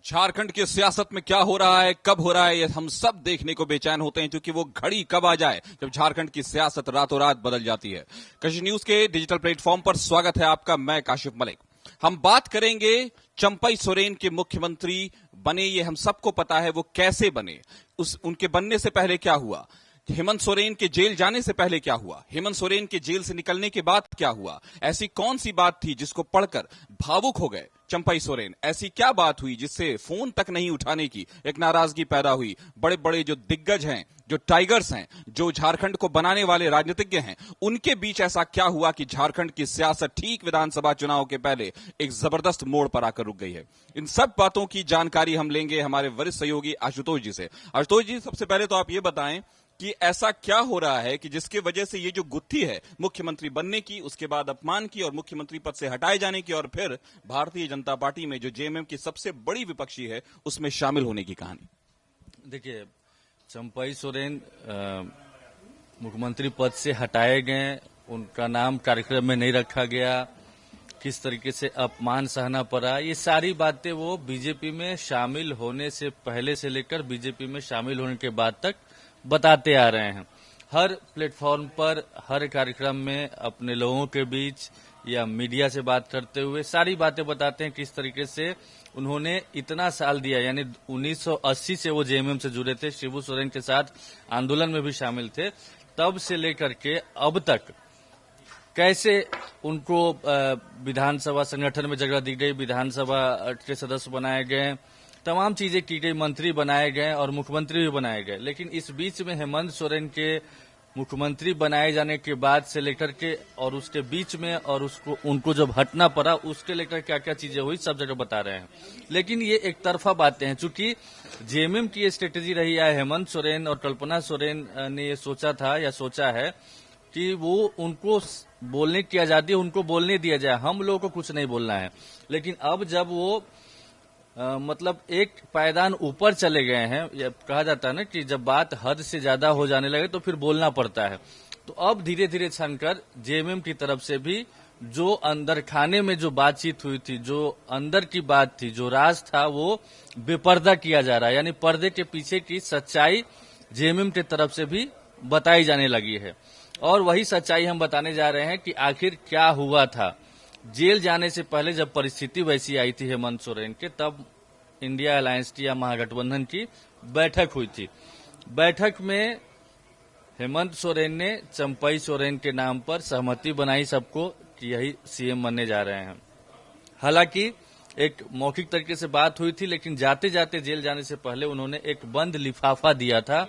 झारखंड की सियासत में क्या हो रहा है, कब हो रहा है, ये हम सब देखने को बेचैन होते हैं, क्योंकि वो घड़ी कब आ जाए जब झारखंड की सियासत रातों रात बदल जाती है। कशिश न्यूज के डिजिटल प्लेटफॉर्म पर स्वागत है आपका। मैं काशिफ मलिक। हम बात करेंगे चंपई सोरेन के मुख्यमंत्री बने, ये हम सबको पता है वो कैसे बने, उनके बनने से पहले क्या हुआ, हेमंत सोरेन के जेल जाने से पहले क्या हुआ, हेमंत सोरेन के जेल से निकलने के बाद क्या हुआ, ऐसी कौन सी बात थी जिसको पढ़कर भावुक हो गए चंपई सोरेन, ऐसी क्या बात हुई जिससे फोन तक नहीं उठाने की एक नाराजगी पैदा हुई। बड़े बड़े जो दिग्गज हैं, जो टाइगर्स हैं, जो झारखंड को बनाने वाले राजनीतिज्ञ हैं, उनके बीच ऐसा क्या हुआ कि झारखंड की सियासत ठीक विधानसभा चुनाव के पहले एक जबरदस्त मोड़ पर आकर रुक गई है। इन सब बातों की जानकारी हम लेंगे हमारे वरिष्ठ सहयोगी आशुतोष जी से। आशुतोष जी, सबसे पहले तो आप ये बताएं कि ऐसा क्या हो रहा है कि जिसके वजह से ये जो गुत्थी है मुख्यमंत्री बनने की, उसके बाद अपमान की और मुख्यमंत्री पद से हटाए जाने की, और फिर भारतीय जनता पार्टी में जो जेएमएम की सबसे बड़ी विपक्षी है उसमें शामिल होने की कहानी। देखिए, चंपई सोरेन मुख्यमंत्री पद से हटाए गए, उनका नाम कार्यक्रम में नहीं रखा गया, किस तरीके से अपमान सहना पड़ा, ये सारी बातें वो बीजेपी में शामिल होने से पहले से लेकर बीजेपी में शामिल होने के बाद तक बताते आ रहे हैं। हर प्लेटफॉर्म पर, हर कार्यक्रम में अपने लोगों के बीच या मीडिया से बात करते हुए सारी बातें बताते हैं किस तरीके से उन्होंने इतना साल दिया। यानी 1980 से वो जेएमएम से जुड़े थे, शिबू सोरेन के साथ आंदोलन में भी शामिल थे, तब से लेकर के अब तक कैसे उनको विधानसभा संगठन में जगह दी गई, विधानसभा के सदस्य बनाए गए, तमाम चीजें की गई, मंत्री बनाए गए और मुख्यमंत्री भी बनाए गए। लेकिन इस बीच में हेमंत सोरेन के मुख्यमंत्री बनाए जाने के बाद से लेकर के और उसके बीच में और उनको जब हटना पड़ा उसके लेकर क्या क्या चीजें हुई सब जगह बता रहे हैं। लेकिन ये एक तरफा बातें हैं, चूंकि जेएमएम की स्ट्रेटेजी रही है, हेमंत सोरेन और कल्पना सोरेन ने ये सोचा था या सोचा है कि वो उनको बोलने की आजादी उनको बोलने दिया जाए, हम लोगों को कुछ नहीं बोलना है। लेकिन अब जब वो मतलब एक पायदान ऊपर चले गए हैं, ये कहा जाता है ना कि जब बात हद से ज्यादा हो जाने लगे तो फिर बोलना पड़ता है, तो अब धीरे धीरे छनकर जेएमएम की तरफ से भी जो अंदर खाने में जो बातचीत हुई थी, जो अंदर की बात थी, जो राज था, वो बेपर्दा किया जा रहा है। यानी पर्दे के पीछे की सच्चाई जेएमएम की तरफ से भी बताई जाने लगी है। और वही सच्चाई हम बताने जा रहे हैं कि आखिर क्या हुआ था। जेल जाने से पहले जब परिस्थिति वैसी आई थी हेमंत सोरेन के, तब इंडिया अलायंस की या महागठबंधन की बैठक हुई थी। बैठक में हेमंत सोरेन ने चंपई सोरेन के नाम पर सहमति बनाई सबको कि यही सीएम बनने जा रहे हैं। हालांकि एक मौखिक तरीके से बात हुई थी, लेकिन जाते जाते जेल जाने से पहले उन्होंने एक बंद लिफाफा दिया था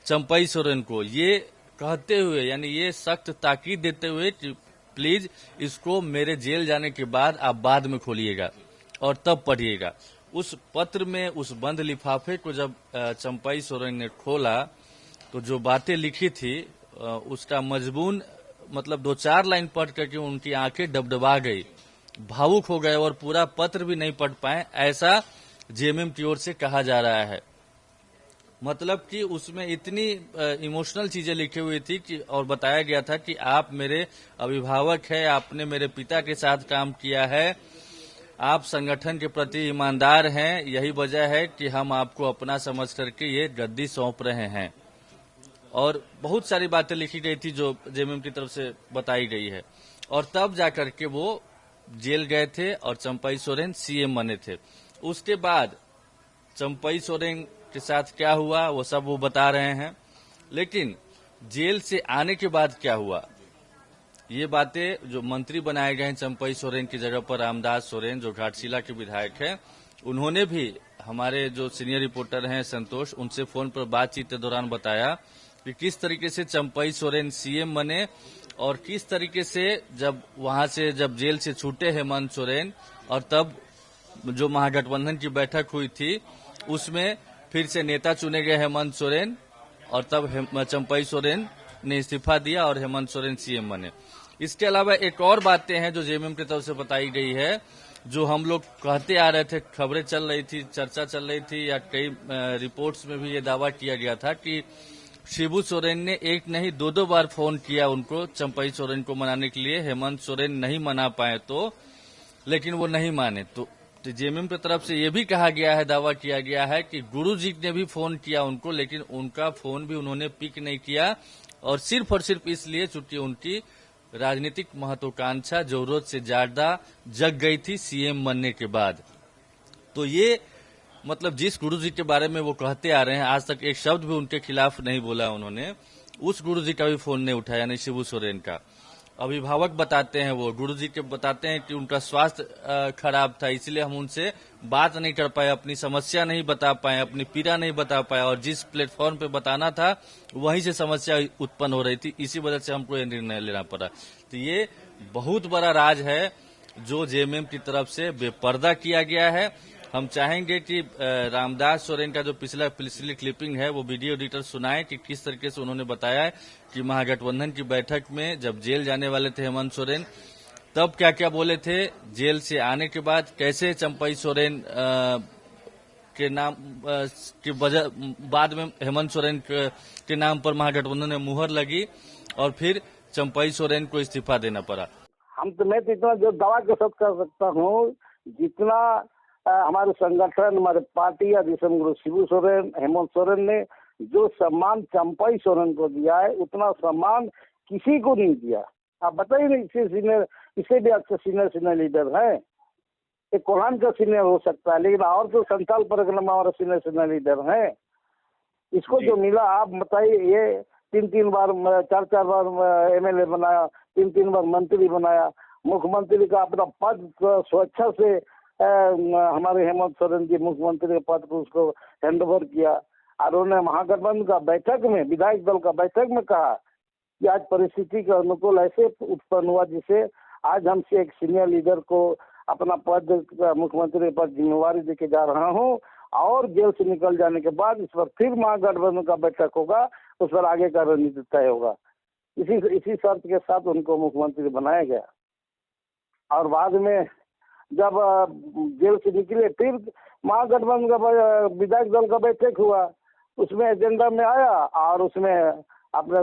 चंपई सोरेन को, ये कहते हुए, यानी ये सख्त ताकीद देते हुए कि प्लीज इसको मेरे जेल जाने के बाद आप बाद में खोलिएगा और तब पढ़िएगा। उस पत्र में, उस बंद लिफाफे को जब चंपई सोरेन ने खोला तो जो बातें लिखी थी उसका मजमून मतलब 2-4 लाइन पढ़ करके उनकी आंखें डबडबा गई, भावुक हो गए और पूरा पत्र भी नहीं पढ़ पाए, ऐसा जेएमएम की ओर से कहा जा रहा है। मतलब कि उसमें इतनी इमोशनल चीजें लिखी हुई थी कि और बताया गया था कि आप मेरे अभिभावक हैं, आपने मेरे पिता के साथ काम किया है, आप संगठन के प्रति ईमानदार हैं, यही वजह है कि हम आपको अपना समझ करके ये गद्दी सौंप रहे हैं। और बहुत सारी बातें लिखी गई थी जो जेएमएम की तरफ से बताई गई है। और तब जाकर के वो जेल गए थे और चंपई सोरेन सीएम बने थे। उसके बाद चंपई सोरेन के साथ क्या हुआ वो सब वो बता रहे हैं, लेकिन जेल से आने के बाद क्या हुआ, ये बातें जो मंत्री बनाए गए हैं चंपई सोरेन की जगह पर रामदास सोरेन, जो घाटशिला के विधायक हैं, उन्होंने भी हमारे जो सीनियर रिपोर्टर हैं संतोष, उनसे फोन पर बातचीत के दौरान बताया कि किस तरीके से चंपई सोरेन सीएम बने और किस तरीके से जब वहां से जब जेल से छूटे हेमंत सोरेन और तब जो महागठबंधन की बैठक हुई थी उसमें फिर से नेता चुने गए हेमंत सोरेन और तब चंपई सोरेन ने इस्तीफा दिया और हेमंत सोरेन सीएम बने। इसके अलावा एक और बातें हैं जो जेएमएम की तरफ से बताई गई है, जो हम लोग कहते आ रहे थे, खबरें चल रही थी, चर्चा चल रही थी, या कई रिपोर्ट्स में भी ये दावा किया गया था कि शिबू सोरेन ने एक नहीं 2-2 बार फोन किया उनको, चंपई सोरेन को मनाने के लिए। हेमंत सोरेन नहीं मना पाए तो, लेकिन वो नहीं माने, तो तो जेएमएम की तरफ से ये भी कहा गया है, दावा किया गया है कि गुरुजी ने भी फोन किया उनको, लेकिन उनका फोन भी उन्होंने पिक नहीं किया, और सिर्फ इसलिए चूंकि उनकी राजनीतिक महत्वाकांक्षा जरूरत से ज्यादा जग गई थी सीएम बनने के बाद। तो ये मतलब जिस गुरुजी के बारे में वो कहते आ रहे हैं, आज तक एक शब्द भी उनके खिलाफ नहीं बोला उन्होंने, उस गुरुजी का भी फोन नहीं उठाया, यानी शिबू सोरेन का। अभिभावक बताते हैं, वो गुरुजी के बताते हैं कि उनका स्वास्थ्य खराब था, इसलिए हम उनसे बात नहीं कर पाए, अपनी समस्या नहीं बता पाए, अपनी पीड़ा नहीं बता पाए, और जिस प्लेटफॉर्म पे बताना था वहीं से समस्या उत्पन्न हो रही थी, इसी वजह से हमको यह निर्णय लेना पड़ा। तो ये बहुत बड़ा राज है जो जेएमएम की तरफ से बेपर्दा किया गया है। हम चाहेंगे कि रामदास सोरेन का जो पिछली क्लिपिंग है वो वीडियो एडिटर सुनाए कि किस तरीके से उन्होंने बताया है कि महागठबंधन की बैठक में जब जेल जाने वाले थे हेमंत सोरेन, तब क्या क्या बोले थे, जेल से आने के बाद कैसे चंपई सोरेन के नाम की वजह बाद में हेमंत सोरेन के नाम पर महागठबंधन में मुहर लगी और फिर चंपई सोरेन को इस्तीफा देना पड़ा। मैं तो इतना जो दावा के साथ कर सकता हूँ, जितना हमारे संगठन, हमारे पार्टी या गुरु शिबू सोरेन, हेमंत सोरेन ने जो सम्मान चंपई सोरेन को दिया है, उतना सम्मान किसी को नहीं दिया। आप बताइए ना, इससे भी अच्छे सीनियर लीडर है, एक कोल्हान का सीनियर हो सकता है, लेकिन और तो संथाल परगना हमारा सीनियर लीडर है। इसको जो मिला, आप बताइए, ये 3 बार 4 बार एमएलए बनाया, 3 बार मंत्री बनाया, मुख्यमंत्री का अपना पद स्वेच्छा से हमारे हेमंत सोरेन जी मुख्यमंत्री के पद को उसको हैंड ओवर किया। और उन्होंने महागठबंधन का बैठक में, विधायक दल का बैठक में कहा कि आज परिस्थिति के अनुकूल ऐसे उत्पन्न हुआ जिसे आज हमसे एक सीनियर लीडर को अपना पद, मुख्यमंत्री पद जिम्मेवारी देके जा रहा हूँ, और जेल से निकल जाने के बाद इस पर फिर महागठबंधन का बैठक होगा, उस पर आगे का रणनीति तय होगा। इसी शर्त के साथ उनको मुख्यमंत्री बनाया गया। और बाद में जब जेल से निकले, फिर महागठबंधन का विधायक दल का बैठक हुआ, उसमें एजेंडा में आया, और उसमें अपने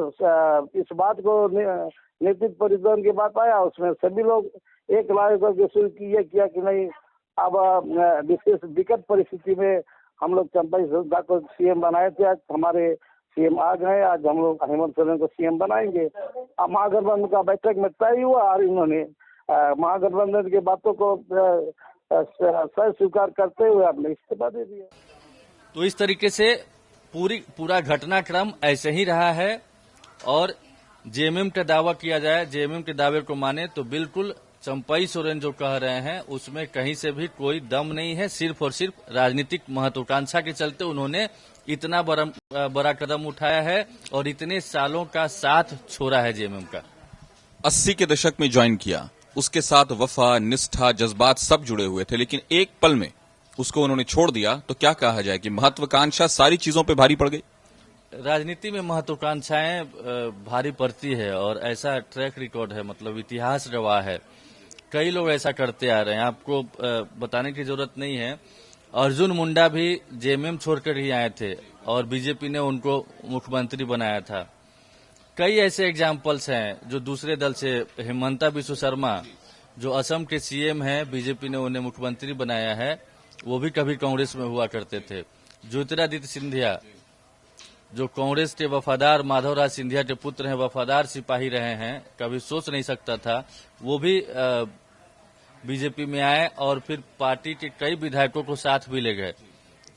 इस बात को नेतृत्व परिवर्तन की बात आया, उसमें सभी लोग एक लाए करके शुरू किया कि नहीं, अब विशेष विकट परिस्थिति में हम लोग चंपई सोरेन को सीएम बनाए थे, आज हमारे सीएम आ गए, आज हम लोग हेमंत सोरेन को सीएम बनाएंगे। अब महागठबंधन का बैठक में तय हुआ, और इन्होंने महागठबंधन की बातों को सह स्वीकार करते हुए आपने इस्तीफा दे दिया। तो इस तरीके से पूरा घटनाक्रम ऐसे ही रहा है। और जेएमएम का दावा किया जाए, जेएमएम के दावे को माने तो बिल्कुल चंपई सोरेन जो कह रहे हैं उसमें कहीं से भी कोई दम नहीं है। सिर्फ और सिर्फ राजनीतिक महत्वाकांक्षा के चलते उन्होंने इतना बड़ा कदम उठाया है और इतने सालों का साथ छोड़ा है जेएमएम का। 80 के दशक में ज्वाइन किया, उसके साथ वफा, निष्ठा, जज्बात सब जुड़े हुए थे, लेकिन एक पल में उसको उन्होंने छोड़ दिया। तो क्या कहा जाए कि महत्वाकांक्षा सारी चीजों पे भारी पड़ गई। राजनीति में महत्वाकांक्षाएं भारी पड़ती है, और ऐसा ट्रैक रिकॉर्ड है, मतलब इतिहास गवाह है। कई लोग ऐसा करते आ रहे हैं, आपको बताने की जरूरत नहीं है। अर्जुन मुंडा भी जेएमएम छोड़कर ही आए थे और बीजेपी ने उनको मुख्यमंत्री बनाया था। कई ऐसे एग्जाम्पल्स हैं जो दूसरे दल से, हिमंता बिस्व शर्मा जो असम के सीएम हैं, बीजेपी ने उन्हें मुख्यमंत्री बनाया है, वो भी कभी कांग्रेस में हुआ करते थे। ज्योतिरादित्य सिंधिया जो कांग्रेस के वफादार माधवराज सिंधिया के पुत्र हैं, वफादार सिपाही रहे हैं, कभी सोच नहीं सकता था, वो भी बीजेपी में आए और फिर पार्टी के कई विधायकों को साथ भी ले गए,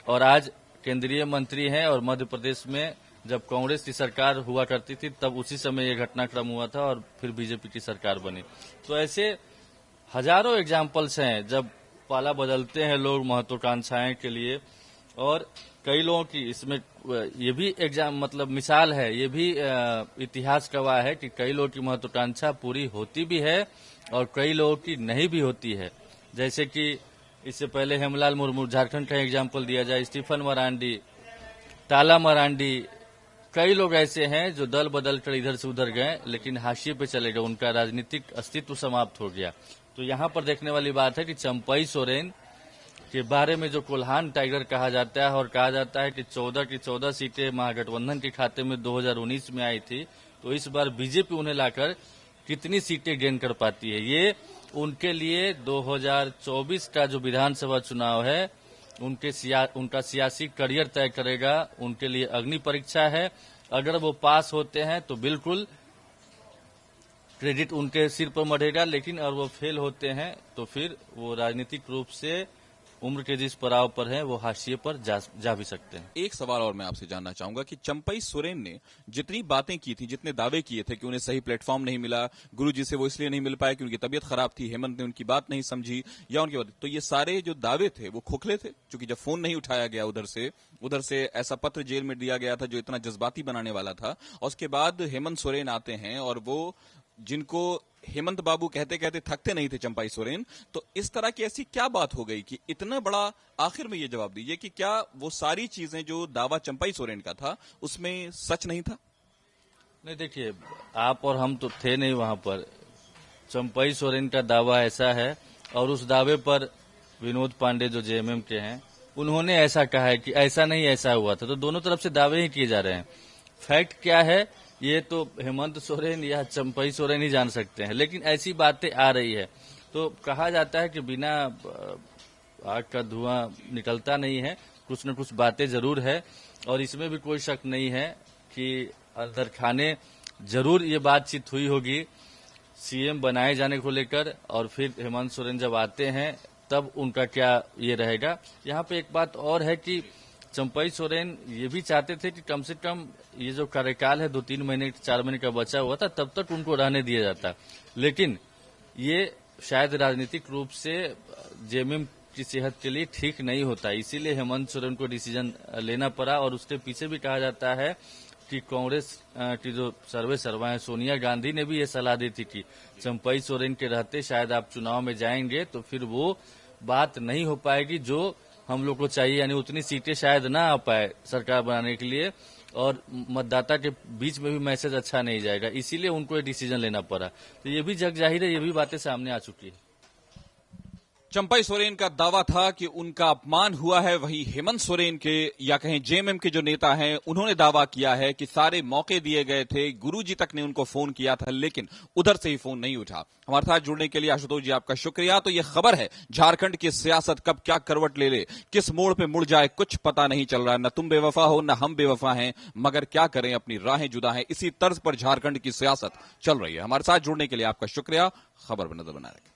और आज केंद्रीय मंत्री हैं। और मध्य प्रदेश में जब कांग्रेस की सरकार हुआ करती थी तब उसी समय ये घटनाक्रम हुआ था और फिर बीजेपी की सरकार बनी। तो ऐसे हजारों एग्जाम्पल्स हैं जब पाला बदलते हैं लोग महत्वाकांक्षाएं के लिए। और कई लोगों की इसमें ये भी मिसाल है, ये भी इतिहास गवाह है कि कई लोगों की महत्वाकांक्षा पूरी होती भी है और कई लोगों की नहीं भी होती है। जैसे कि इससे पहले हेमलाल मुर्मू, झारखंड का एग्जाम्पल दिया जाए, स्टीफन मरांडी, टाला मरांडी, कई लोग ऐसे हैं जो दल बदल कर इधर से उधर गए लेकिन हाशिए पे चले गए, उनका राजनीतिक अस्तित्व समाप्त हो गया। तो यहाँ पर देखने वाली बात है कि चंपई सोरेन के बारे में जो कोल्हान टाइगर कहा जाता है, और कहा जाता है कि 14 की 14 सीटें महागठबंधन के खाते में 2019 में आई थी, तो इस बार बीजेपी उन्हें लाकर कितनी सीटें गेन कर पाती है, ये उनके लिए 2024 का जो विधानसभा चुनाव है उनका सियासी करियर तय करेगा। उनके लिए अग्नि परीक्षा है। अगर वो पास होते हैं तो बिल्कुल क्रेडिट उनके सिर पर मढ़ेगा, लेकिन अगर वो फेल होते हैं तो फिर वो राजनीतिक रूप से उम्र के जिस पड़ाव पर है वो हाशिए पर जा भी सकते हैं। एक सवाल और मैं आपसे जानना चाहूंगा कि चंपई सोरेन ने जितनी बातें की थी, जितने दावे किए थे कि उन्हें सही प्लेटफॉर्म नहीं मिला, गुरुजी से वो इसलिए नहीं मिल पाए कि उनकी तबीयत खराब थी, हेमंत ने उनकी बात नहीं समझी या उनकी बात, तो ये सारे जो दावे थे वो खोखले थे, क्योंकि जब फोन नहीं उठाया गया उधर से ऐसा पत्र जेल में दिया गया था जो इतना जज्बाती बनाने वाला था, और उसके बाद हेमंत सोरेन आते हैं और वो जिनको हेमंत बाबू कहते कहते थकते नहीं थे चंपई सोरेन, तो इस तरह की ऐसी क्या बात हो गई कि इतना बड़ा, आखिर में ये जवाब दीजिए कि क्या वो सारी चीजें जो दावा चंपई सोरेन का था उसमें सच नहीं था? नहीं, देखिए, आप और हम तो थे नहीं वहां पर। चंपई सोरेन का दावा ऐसा है और उस दावे पर विनोद पांडे जो जेएमएम के हैं उन्होंने ऐसा कहा है कि ऐसा नहीं ऐसा हुआ था, तो दोनों तरफ से दावे ही किए जा रहे हैं। फैक्ट क्या है ये तो हेमंत सोरेन या चंपई सोरेन ही जान सकते हैं, लेकिन ऐसी बातें आ रही है। तो कहा जाता है कि बिना आग का धुआं निकलता नहीं है, कुछ न कुछ बातें जरूर है, और इसमें भी कोई शक नहीं है कि अंदर खाने जरूर ये बातचीत हुई होगी सीएम बनाए जाने को लेकर, और फिर हेमंत सोरेन जब आते हैं तब उनका क्या ये रहेगा। यहाँ पे एक बात और है कि चंपई सोरेन ये भी चाहते थे कि कम से कम ये जो कार्यकाल है 2-3 महीने 4 महीने का बचा हुआ था तब तक उनको रहने दिया जाता, लेकिन ये शायद राजनीतिक रूप से जेएमएम की सेहत के लिए ठीक नहीं होता, इसीलिए हेमंत सोरेन को डिसीजन लेना पड़ा। और उसके पीछे भी कहा जाता है कि कांग्रेस की जो सर्वा है सोनिया गांधी ने भी ये सलाह दी थी कि चंपई सोरेन के रहते शायद आप चुनाव में जाएंगे तो फिर वो बात नहीं हो पाएगी जो हम लोग को चाहिए, यानी उतनी सीटें शायद ना आ पाए सरकार बनाने के लिए, और मतदाता के बीच में भी मैसेज अच्छा नहीं जाएगा, इसीलिए उनको ये डिसीजन लेना पड़ा। तो ये भी जग जाहिर है, ये भी बातें सामने आ चुकी है। चंपई सोरेन का दावा था कि उनका अपमान हुआ है, वहीं हेमंत सोरेन के या कहें जेएमएम के जो नेता हैं उन्होंने दावा किया है कि सारे मौके दिए गए थे, गुरुजी तक ने उनको फोन किया था लेकिन उधर से ही फोन नहीं उठा। हमारे साथ जुड़ने के लिए आशुतोष जी आपका शुक्रिया। तो ये खबर है झारखंड की सियासत कब क्या करवट ले किस मोड़ पे मुड़ जाए कुछ पता नहीं चल रहा। न तुम बेवफा हो न हम बेवफा हैं, मगर क्या करें अपनी राहें जुदा हैं, इसी तर्ज पर झारखंड की सियासत चल रही है। हमारे साथ जुड़ने के लिए आपका शुक्रिया। खबर पर नजर बनाए रखें।